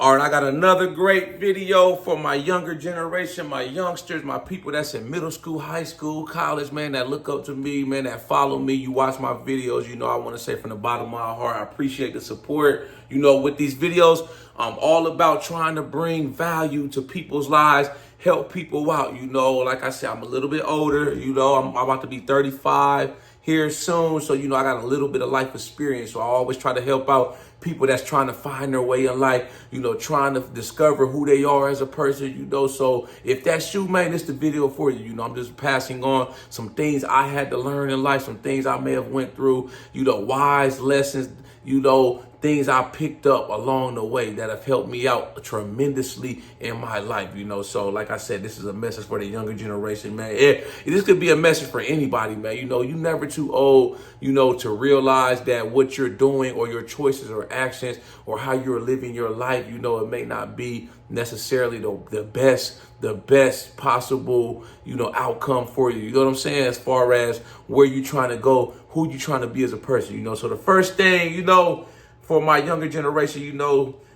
All right, I got another great video for my younger generation, my youngsters, my people that's in middle school, high school, college, man, that look up to me, man, that follow me. You watch my videos, I want to say from the bottom of my heart, I appreciate the support. With these videos, I'm all about trying to bring value to people's lives, help people out. Like I said, I'm a little bit older, I'm about to be 35 here soon. So, I got a little bit of life experience. So I always try to help out people that's trying to find their way in life, trying to discover who they are as a person, So if that's you, man, this the video for you. I'm just passing on some things I had to learn in life, some things I may have went through, wise lessons, things I picked up along the way that have helped me out tremendously in my life, So like I said, this is a message for the younger generation, man. This could be a message for anybody, man. You never too old, to realize that what you're doing or your choices or actions or how you're living your life, it may not be necessarily the best possible, outcome for you. You know what I'm saying? As far as where you trying to go, who you trying to be as a person, So the first thing, for my younger generation,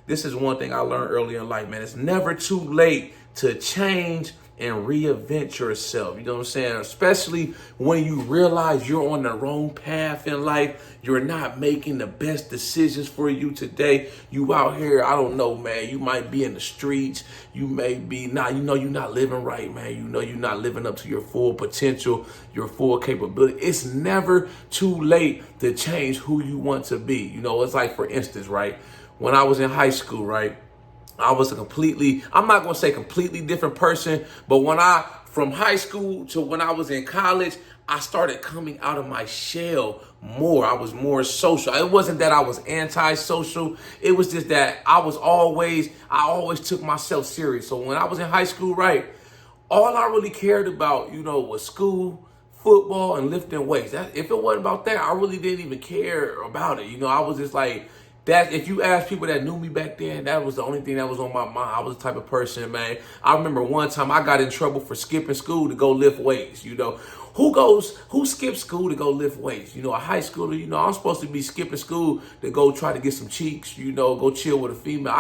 this is one thing I learned early in life, man. It's never too late to change and reinvent yourself. You know what I'm saying? Especially when you realize you're on the wrong path in life. You're not making the best decisions for you today. You out here, I don't know, man. You might be in the streets. You may be not, you're not living right, man. You're not living up to your full potential, your full capability. It's never too late to change who you want to be. It's like, for instance, right? When I was in high school, right? I was I'm not going to say completely different person, but from high school to when I was in college, I started coming out of my shell more. I was more social. It wasn't that I was antisocial. It was just that I always took myself serious. So when I was in high school, right, all I really cared about, was school, football, and lifting weights. If it wasn't about that, I really didn't even care about it. I was just like, that. If you ask people that knew me back then, that was the only thing that was on my mind. I was the type of person, man. I remember one time I got in trouble for skipping school to go lift weights. Who skips school to go lift weights? A high schooler, I'm supposed to be skipping school to go try to get some cheeks, go chill with a female.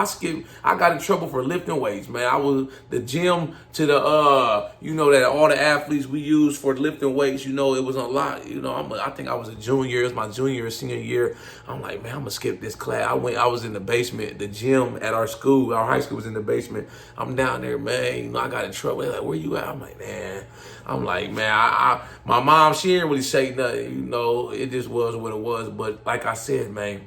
I got in trouble for lifting weights, man. I was the gym to the, that all the athletes we use for lifting weights, it was a lot, I think I was a junior. It was my junior or senior year. I'm like, man, I'm gonna skip this class. I was in the basement, the gym at our school, our high school was in the basement. I'm down there, man, I got in trouble. They're like, where you at? I'm like, man, my mom, she didn't really say nothing, it just was what it was. But like I said, man,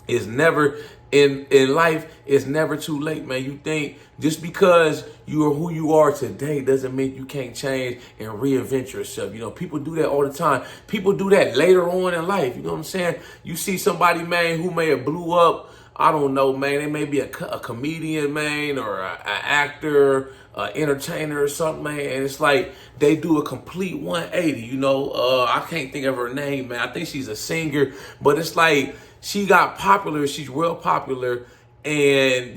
it's never in life, it's never too late, man. You think just because you are who you are today doesn't mean you can't change and reinvent yourself. People do that all the time. People do that later on in life. You know what I'm saying? You see somebody, man, who may have blew up. I don't know, man. They may be a comedian, man, or an actor, entertainer or something, man. And it's like they do a complete 180. I can't think of her name, man. I think she's a singer, but it's like she got popular. She's real popular, and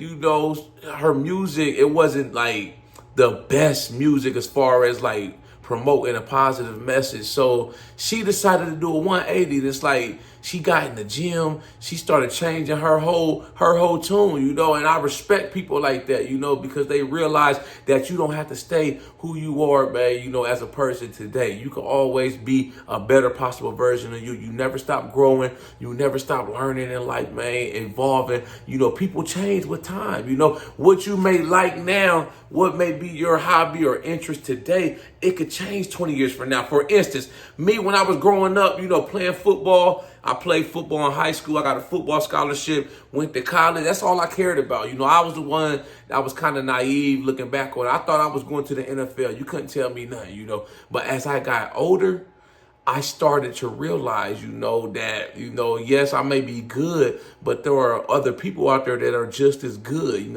her music, it wasn't like the best music as far as like promoting a positive message. So she decided to do a 180. It's like she got in the gym. She started changing her whole tune, and I respect people like that, because they realize that you don't have to stay who you are, man, as a person today. You can always be a better possible version of you. You never stop growing. You never stop learning in life, man, evolving. People change with time. What you may like now, what may be your hobby or interest today, it could change 20 years from now. For instance, me, when I was growing up, playing football, I played football in high school. I got a football scholarship, went to college. That's all I cared about. I was the one that was kind of naive looking back on it. I thought I was going to the NFL. You couldn't tell me nothing, But as I got older, I started to realize, that, yes, I may be good, but there are other people out there that are just as good.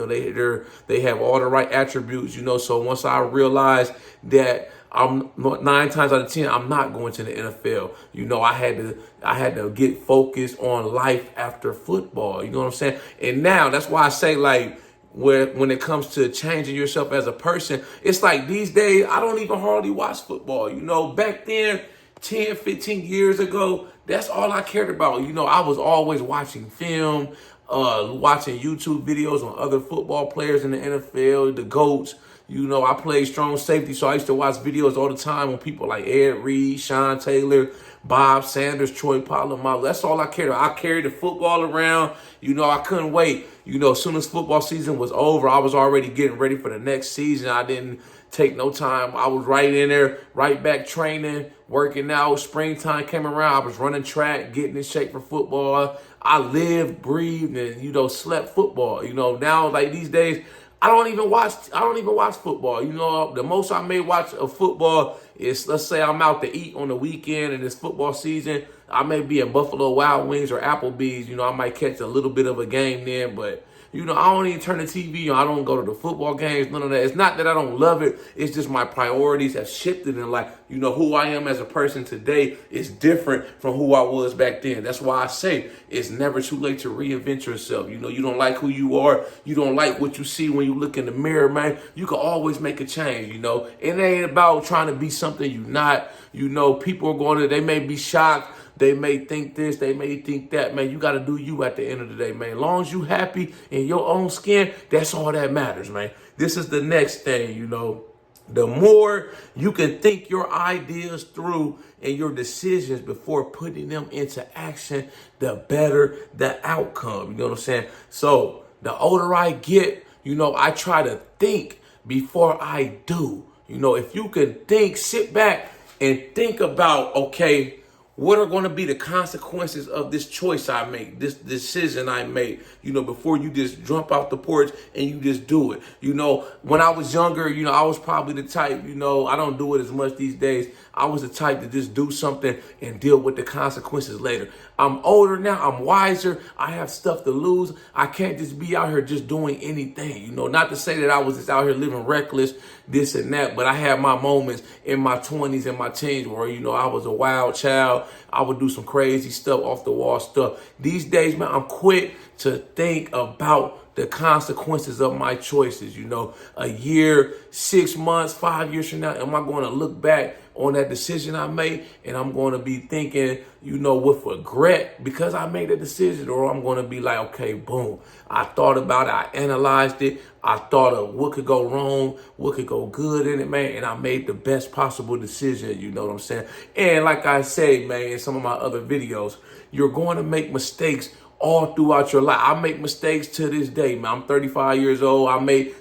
They have all the right attributes, So once I realized that I'm 9 times out of 10, I'm not going to the NFL. I had to get focused on life after football. You know what I'm saying? And now that's why I say, like, when it comes to changing yourself as a person, it's like these days, I don't even hardly watch football. Back then, 10, 15 years ago, that's all I cared about. I was always watching film. watching YouTube videos on other football players in the NFL, the GOATs. You know, I played strong safety, so I used to watch videos all the time on people like Ed Reed, Sean Taylor, Bob Sanders, Troy Polamalu. That's all I carried. I carried the football around. You know, I couldn't wait. You know, as soon as football season was over, I was already getting ready for the next season. I didn't take no time. I was right in there, right back training, working out. Springtime came around. I was running track, getting in shape for football. I lived, breathed, and, you know, slept football. You know, now, like these days, I don't even watch football. You know, the most I may watch of football is, let's say I'm out to eat on the weekend and it's football season. I may be at Buffalo Wild Wings or Applebee's. You know, I might catch a little bit of a game then, but you know, I don't even turn the TV on. I don't go to the football games, none of that. It's not that I don't love it. It's just my priorities have shifted in life. You know, who I am as a person today is different from who I was back then. That's why I say it's never too late to reinvent yourself. You know, you don't like who you are. You don't like what you see when you look in the mirror, man. You can always make a change, you know. It ain't about trying to be something you're not. You know, people are going to, they may be shocked. They may think this, they may think that, man. You got to do you at the end of the day, man. As long as you happy in your own skin, that's all that matters, man. This is the next thing, you know. The more you can think your ideas through and your decisions before putting them into action, the better the outcome. You know what I'm saying? So the older I get, you know, I try to think before I do. You know, if you can think, sit back and think about, okay, what are going to be the consequences of this choice I make, this decision I make, you know, before you just jump out the porch and you just do it. You know, when I was younger, you know, I was probably the type, you know, I don't do it as much these days. I was the type to just do something and deal with the consequences later. I'm older now. I'm wiser. I have stuff to lose. I can't just be out here just doing anything, you know, not to say that I was just out here living reckless, this and that, but I had my moments in my 20s and my teens where, you know, I was a wild child. I would do some crazy stuff, off the wall stuff. These days, man, I'm quick to think about the consequences of my choices. You know, a year, 6 months, 5 years from now, am I going to look back on that decision I made and I'm going to be thinking, you know, with regret because I made a decision, or I'm going to be like, okay, boom, I thought about it, I analyzed it, I thought of what could go wrong, what could go good in it, man, and I made the best possible decision, you know what I'm saying? And like I say, man, in some of my other videos, you're going to make mistakes all throughout your life. I make mistakes to this day, man. I'm 35 years old.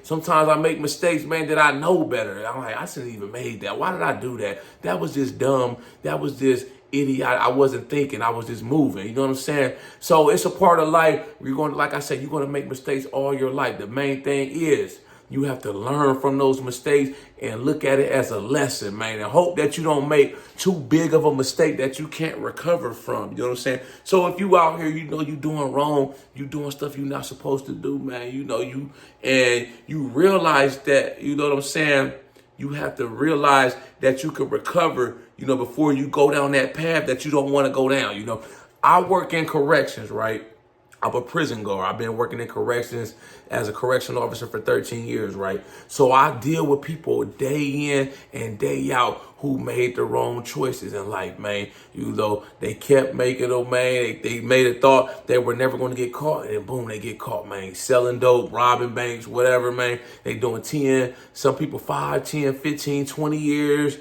Sometimes I make mistakes, man, that I know better. I'm like, I shouldn't even made that. Why did I do that? That was just dumb. That was just idiot. I wasn't thinking. I was just moving. You know what I'm saying? So it's a part of life. You're going to, like I said, you're going to make mistakes all your life. The main thing is you have to learn from those mistakes and look at it as a lesson, man, and hope that you don't make too big of a mistake that you can't recover from. You know what I'm saying? So if you out here, you know, you doing wrong, you doing stuff you're not supposed to do, man, you know, you realize that, you know what I'm saying? You have to realize that you can recover, you know, before you go down that path that you don't want to go down. You know, I work in corrections, right? I'm a prison guard. I've been working in corrections as a correctional officer for 13 years, right? So I deal with people day in and day out who made the wrong choices in life, man. You know, they kept making them, man. They made a thought they were never going to get caught, and boom, they get caught, man. Selling dope, robbing banks, whatever, man. They doing 10, some people 5, 10, 15, 20 years.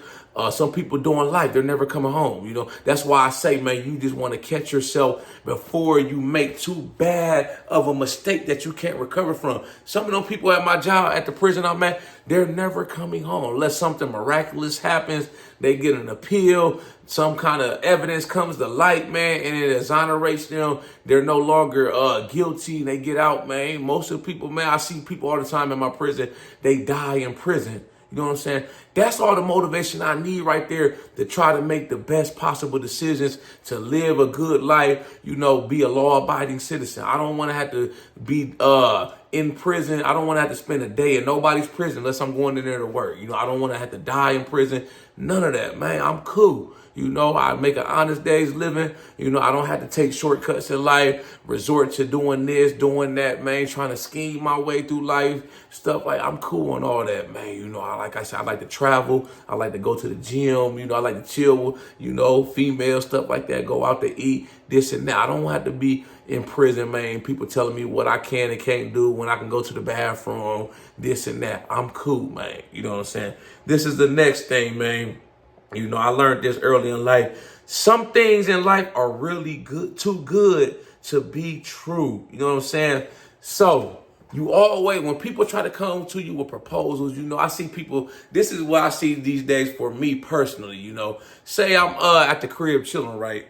Some people doing life, they're never coming home. You know, that's why I say, man, you just want to catch yourself before you make too bad of a mistake that you can't recover from. Some of those people at my job, at the prison I'm at, they're never coming home unless something miraculous happens. They get an appeal, some kind of evidence comes to light, man, and it exonerates them. They're no longer guilty. They get out, man. Most of the people, man, I see people all the time in my prison, they die in prison. You know what I'm saying? That's all the motivation I need right there to try to make the best possible decisions, to live a good life, you know, be a law-abiding citizen. I don't want to have to be in prison. I don't want to have to spend a day in nobody's prison unless I'm going in there to work. You know, I don't want to have to die in prison. None of that, man. I'm cool. You know, I make an honest day's living. You know, I don't have to take shortcuts in life, resort to doing this, doing that, man, trying to scheme my way through life, stuff like I'm cool on all that, man. You know, like I said, I like to travel. I like to go to the gym. You know, I like to chill, you know, female stuff like that, go out to eat, this and that. I don't have to be in prison, man. People telling me what I can and can't do when I can go to the bathroom, this and that. I'm cool, man. You know what I'm saying? This is the next thing, man. You know, I learned this early in life. Some things in life are really good, too good to be true. You know what I'm saying? So you always, when people try to come to you with proposals, you know, I see people, this is what I see these days for me personally, you know. Say I'm at the crib chilling, right?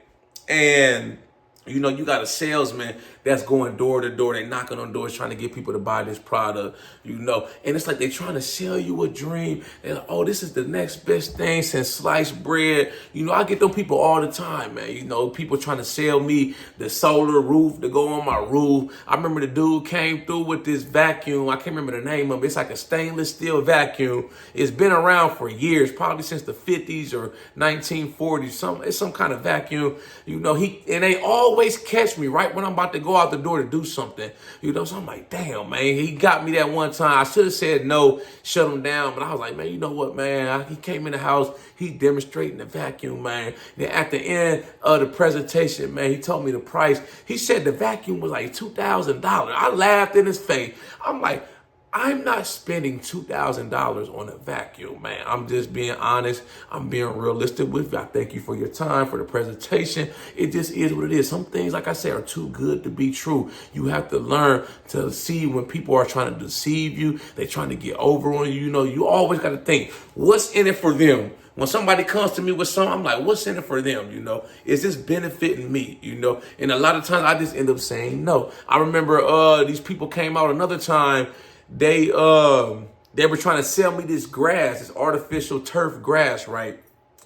And you know, you got a salesman that's going door to door. They knocking on doors trying to get people to buy this product, you know. And it's like they trying to sell you a dream. And like, oh, this is the next best thing since sliced bread. You know, I get them people all the time, man. You know, people trying to sell me the solar roof to go on my roof. I remember the dude came through with this vacuum. I can't remember the name of it. It's like a stainless steel vacuum. It's been around for years, probably since the 50s or 1940s. It's some kind of vacuum. You know, and they always catch me right when I'm about to go out the door to do something. You know, so I'm like, damn, man, he got me that one time. I should have said no, shut him down. But I was like, man, you know what, man? He came in the house, he demonstrating the vacuum, man. Then at the end of the presentation, man, he told me the price. He said the vacuum was like $2,000. I laughed in his face. I'm like, I'm not spending $2,000 on a vacuum, man. I'm just being honest. I'm being realistic with you. I thank you for your time, for the presentation. It just is what it is. Some things, like I said, are too good to be true. You have to learn to see when people are trying to deceive you. They're trying to get over on you. You know, you always got to think, what's in it for them? When somebody comes to me with something, I'm like, what's in it for them? You know, is this benefiting me? You know, and a lot of times I just end up saying no. I remember these people came out another time. They were trying to sell me this grass, this artificial turf grass, right?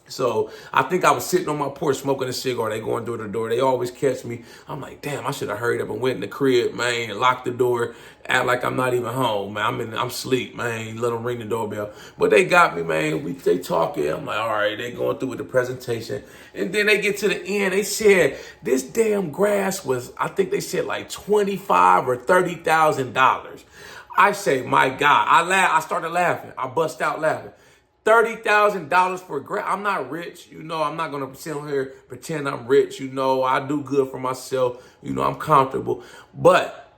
So I think I was sitting on my porch smoking a cigar. They going door to door. They always catch me. I'm like, damn, I should have hurried up and went in the crib, man, and locked the door, act like I'm not even home, man. I'm asleep, man. Let them ring the doorbell. But they got me, man. They talking. I'm like, all right, they going through with the presentation. And then they get to the end. They said this damn grass was, I think they said like $25,000 or $30,000. I say, my God, I started laughing. I bust out laughing. $30,000 for a grant. I'm not rich. You know, I'm not going to sit here pretend I'm rich. You know, I do good for myself. You know, I'm comfortable. But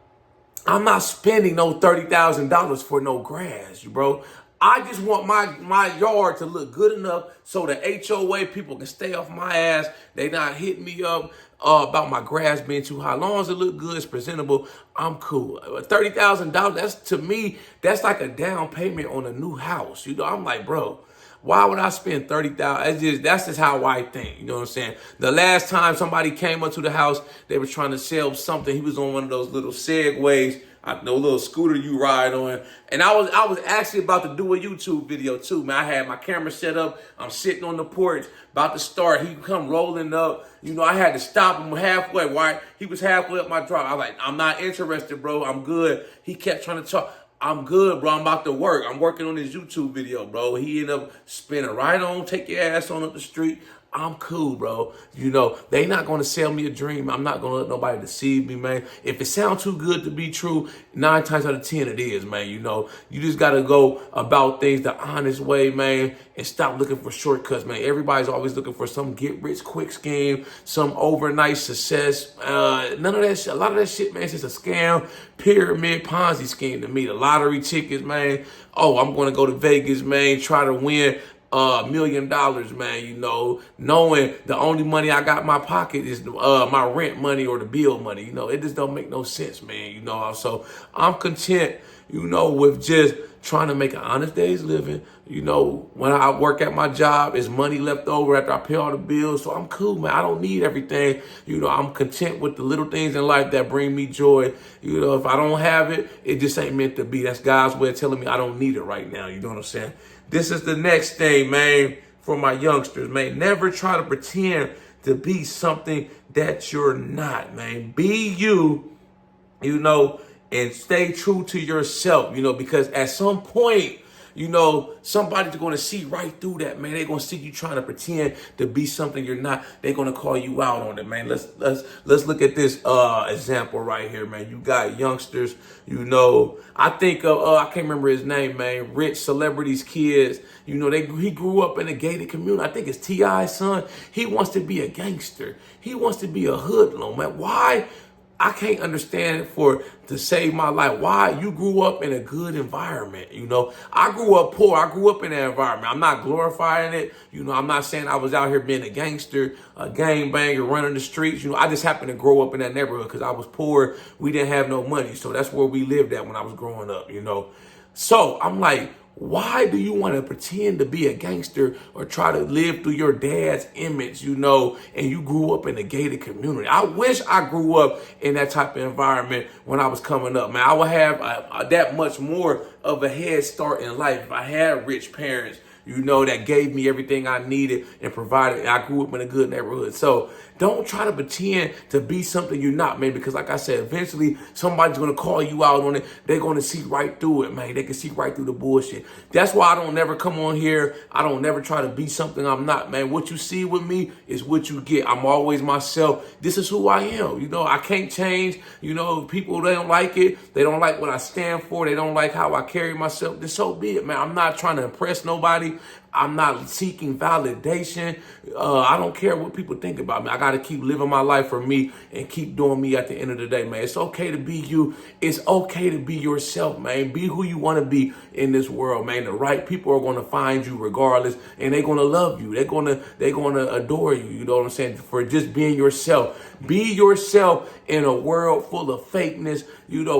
I'm not spending no $30,000 for no grass, bro. I just want my yard to look good enough so the HOA people can stay off my ass. They not hitting me up about my grass being too high. As long as it look good, it's presentable, I'm cool. $30,000, that's, to me, that's like a down payment on a new house. You know, I'm like, bro, why would I spend $30,000? That's just how I think. You know what I'm saying? The last time somebody came up to the house, they were trying to sell something. He was on one of those little Segways, no little scooter you ride on. And I was actually about to do a YouTube video too, man. I had my camera set up. I'm sitting on the porch, about to start. He come rolling up. You know, I had to stop him halfway. Why? He was halfway up my drive. I was like, I'm not interested, bro. I'm good. He kept trying to talk. I'm good, bro. I'm about to work. I'm working on this YouTube video, bro. He ended up spinning right on, take your ass on up the street. I'm cool, bro. You know, they not going to sell me a dream. I'm not going to let nobody deceive me, man. If it sounds too good to be true, 9 times out of 10 it is, man. You know, you just got to go about things the honest way, man, and stop looking for shortcuts, man. Everybody's always looking for some get-rich-quick scheme, some overnight success. None of that shit. A lot of that shit, man, is just a scam, pyramid, Ponzi scheme to me. The lottery tickets, man. Oh, I'm going to go to Vegas, man, try to win $1 million, man, you know, knowing the only money I got in my pocket is my rent money or the bill money. You know, it just don't make no sense, man. You know, so I'm content, you know, with just trying to make an honest day's living. You know, when I work at my job, there's money left over after I pay all the bills. So I'm cool, man. I don't need everything. You know, I'm content with the little things in life that bring me joy. You know, if I don't have it, it just ain't meant to be. That's God's way of telling me I don't need it right now. You know what I'm saying? This is the next thing, man, for my youngsters, man. Never try to pretend to be something that you're not, man. Be you, you know, and stay true to yourself, you know, because at some point, somebody's going to see right through that, man. They're going to see you trying to pretend to be something you're not. They're going to call you out on it, man. Let's look at this example right here, man. You got youngsters, I think I can't remember his name, man. Rich celebrities, kids, he grew up in a gated community. I think it's T.I.'s son. He wants to be a gangster. He wants to be a hoodlum, man. Why? I can't understand to save my life. Why? You grew up in a good environment, I grew up poor. I grew up in that environment. I'm not glorifying it. I'm not saying I was out here being a gangster, a gangbanger, running the streets. I just happened to grow up in that neighborhood because I was poor. We didn't have no money. So that's where we lived at when I was growing up, So I'm like, why do you want to pretend to be a gangster or try to live through your dad's image, and you grew up in a gated community? I wish I grew up in that type of environment when I was coming up, man. I would have that much more of a head start in life if I had rich parents, that gave me everything I needed and provided. I grew up in a good neighborhood. So don't try to pretend to be something you're not, man, because like I said, eventually somebody's going to call you out on it. They're going to see right through it, man. They can see right through the bullshit. That's why I don't never come on here. I don't never try to be something I'm not, man. What you see with me is what you get. I'm always myself. This is who I am. I can't change. People, they don't like it. They don't like what I stand for. They don't like how I carry myself. Then so be it, man. I'm not trying to impress nobody. I'm not seeking validation. I don't care what people think about me. I got to keep living my life for me and keep doing me at the end of the day, man. It's okay to be you. It's okay to be yourself, man. Be who you want to be in this world, man. The right people are going to find you regardless, and they're going to love you. They're going to adore you. You know what I'm saying? For just being yourself. Be yourself in a world full of fakeness.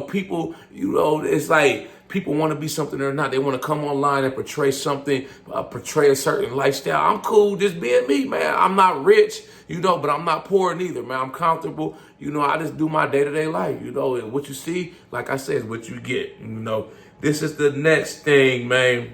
People, it's like, people want to be something they're not. They want to come online and portray something, portray a certain lifestyle. I'm cool just being me, man. I'm not rich, but I'm not poor neither, man. I'm comfortable. I just do my day-to-day life, and what you see, like I said, is what you get. This is the next thing, man.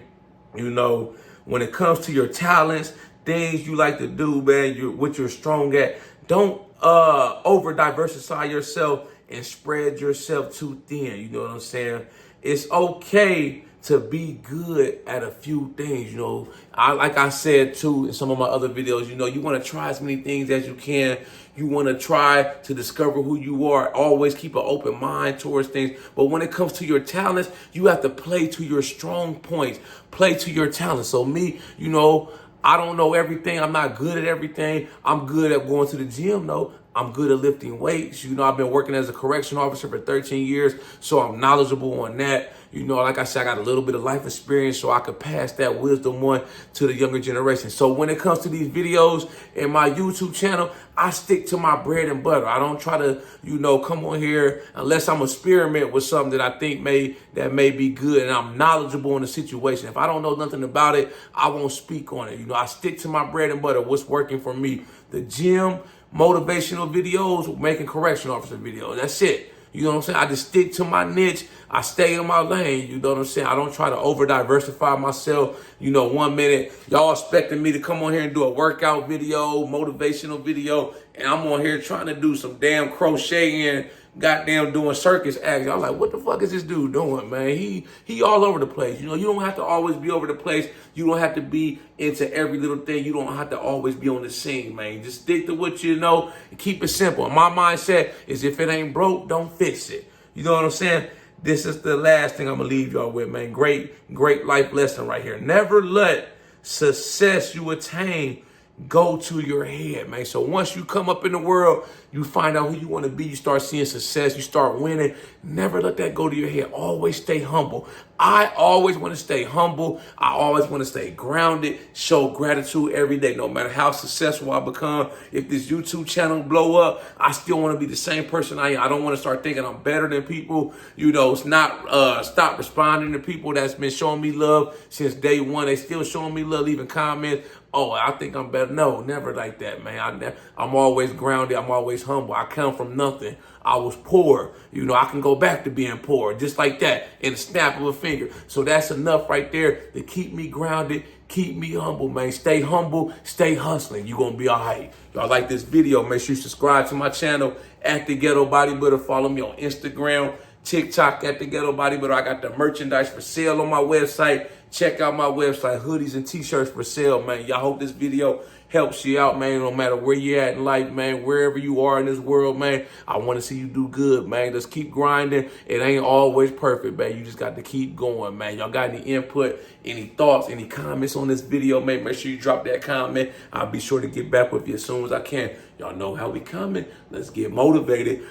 When it comes to your talents, things you like to do, man, what you're strong at, don't over diversify yourself and spread yourself too thin. You know what I'm saying? It's okay to be good at a few things, like I said too in some of my other videos, you want to try as many things as you can. You want to try to discover who you are. Always keep an open mind towards things. But when it comes to your talents, you have to play to your strong points. Play to your talents. So me, I don't know everything. I'm not good at everything. I'm good at going to the gym, though. I'm good at lifting weights. I've been working as a correction officer for 13 years, so I'm knowledgeable on that. Like I said, I got a little bit of life experience, so I could pass that wisdom on to the younger generation. So when it comes to these videos in my YouTube channel, I stick to my bread and butter. I don't try to, come on here unless I'm experiment with something that I think may be good and I'm knowledgeable in the situation. If I don't know nothing about it, I won't speak on it. I stick to my bread and butter, what's working for me. The gym, motivational videos, making correction officer videos. That's it. You know what I'm saying? I just stick to my niche. I stay in my lane. You know what I'm saying? I don't try to over diversify myself. 1 minute, y'all expecting me to come on here and do a workout video, motivational video, and I'm on here trying to do some damn crocheting, goddamn doing circus acts. I'm like, what the fuck is this dude doing, man? He all over the place. You don't have to always be over the place. You don't have to be into every little thing. You don't have to always be on the scene, man. Just stick to what you know and keep it simple. My mindset is if it ain't broke, don't fix it. You know what I'm saying? This is the last thing I'm going to leave y'all with, man. Great life lesson right here. Never let success you attain go to your head, man. So once you come up in the world, you find out who you want to be, you start seeing success, you start winning. Never let that go to your head. Always stay humble. I always want to stay humble. I always want to stay grounded, show gratitude every day, no matter how successful I become. If this YouTube channel blow up, I still want to be the same person I am. I don't want to start thinking I'm better than people. It's not stop responding to people that's been showing me love since day one. They still showing me love, leaving comments. Oh, I think I'm better. No, never like that, man. I'm always grounded. I'm always humble. I come from nothing. I was poor. I can go back to being poor just like that in a snap of a finger. So that's enough right there to keep me grounded, keep me humble, man. Stay humble, stay hustling. You're going to be all right. Y'all like this video, make sure you subscribe to my channel at The Ghetto Bodybuilder. Follow me on Instagram, TikTok at the Ghetto Bodybuilder. I got the merchandise for sale on my website. Check out my website, hoodies and t-shirts for sale, man. Y'all hope this video helps you out, man. No matter where you're at in life, man, wherever you are in this world, man, I want to see you do good, man. Just keep grinding. It ain't always perfect, man. You just got to keep going, man. Y'all got any input, any thoughts, any comments on this video, man? Make sure you drop that comment. I'll be sure to get back with you as soon as I can. Y'all know how we coming. Let's get motivated.